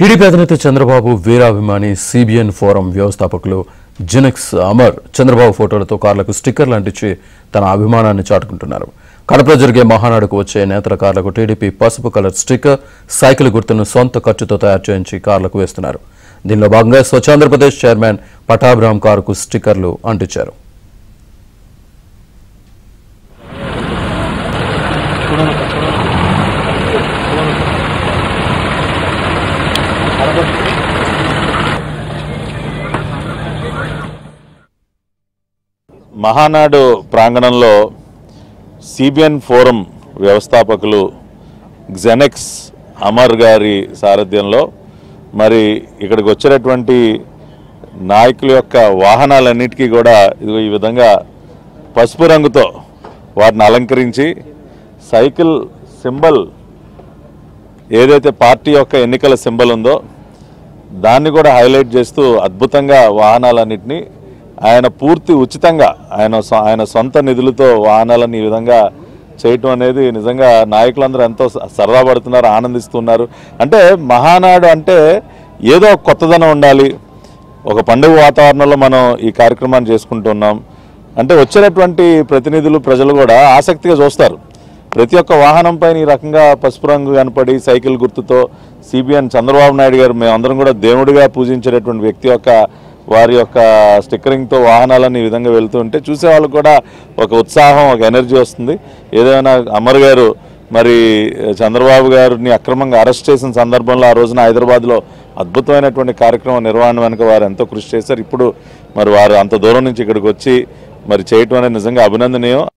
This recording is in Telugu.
టీడీపీ అధినేత చంద్రబాబు వీరాభిమాని సిబిఎన్ ఫోరం వ్యవస్థాపకులు జెనెక్స్ అమర్ చంద్రబాబు ఫోటోలతో కార్లకు స్టిక్కర్లు అంటించి తన అభిమానాన్ని చాటుకుంటున్నారు. కడపలో జరిగే మహానాడుకు వచ్చే నేతల కార్లకు టీడీపీ పసుపు కలర్ స్టిక్కర్, సైకిల్ గుర్తును సొంత ఖర్చుతో తయారు చేయించి కార్లకు వేస్తున్నారు. దీనిలో భాగంగా స్వచ్ఛాంధ్రప్రదేశ్ చైర్మన్ పటాభిరామ్ కారుకు స్టిక్కర్లు అంటించారు. మహానాడు ప్రాంగణంలో సిబిఎన్ ఫోరం వ్యవస్థాపకులు జెనెక్స్ అమర్ గారి సారథ్యంలో మరి ఇక్కడికి వచ్చినటువంటి నాయకుల యొక్క వాహనాలన్నిటికీ కూడా ఈ విధంగా పసుపు రంగుతో వాటిని అలంకరించి సైకిల్ సింబల్ ఏదైతే పార్టీ యొక్క ఎన్నికల సింబల్ ఉందో దాన్ని కూడా హైలైట్ చేస్తూ అద్భుతంగా వాహనాలన్నింటినీ ఆయన పూర్తి ఉచితంగా ఆయన సొంత నిధులతో వాహనాలను ఈ విధంగా చేయటం అనేది నిజంగా నాయకులందరూ ఎంతో సరదా పడుతున్నారు, ఆనందిస్తున్నారు. అంటే మహానాడు అంటే ఏదో కొత్తదనం ఉండాలి, ఒక పండుగ వాతావరణంలో మనం ఈ కార్యక్రమాన్ని చేసుకుంటున్నాం అంటే వచ్చేటటువంటి ప్రతినిధులు ప్రజలు కూడా ఆసక్తిగా చూస్తారు. ప్రతి ఒక్క వాహనం పైన ఈ రకంగా పసుపు రంగు కనపడి సైకిల్ గుర్తుతో సిబిఎన్ చంద్రబాబు నాయుడు గారు మేమందరం కూడా దేవుడిగా పూజించేటటువంటి వ్యక్తి యొక్క వారి యొక్క స్టిక్కరింగ్తో వాహనాలను ఈ విధంగా వెళ్తూ ఉంటే చూసే వాళ్ళకు కూడా ఒక ఉత్సాహం, ఒక ఎనర్జీ వస్తుంది. ఏదైనా అమర్ గారు మరి చంద్రబాబు గారిని అక్రమంగా అరెస్ట్ చేసిన సందర్భంలో ఆ రోజున హైదరాబాద్లో అద్భుతమైనటువంటి కార్యక్రమం నిర్వహణ వెనుక వారు ఎంతో కృషి చేశారు. ఇప్పుడు మరి వారు అంత దూరం నుంచి ఇక్కడికి వచ్చి మరి చేయటం అనేది నిజంగా అభినందనీయం.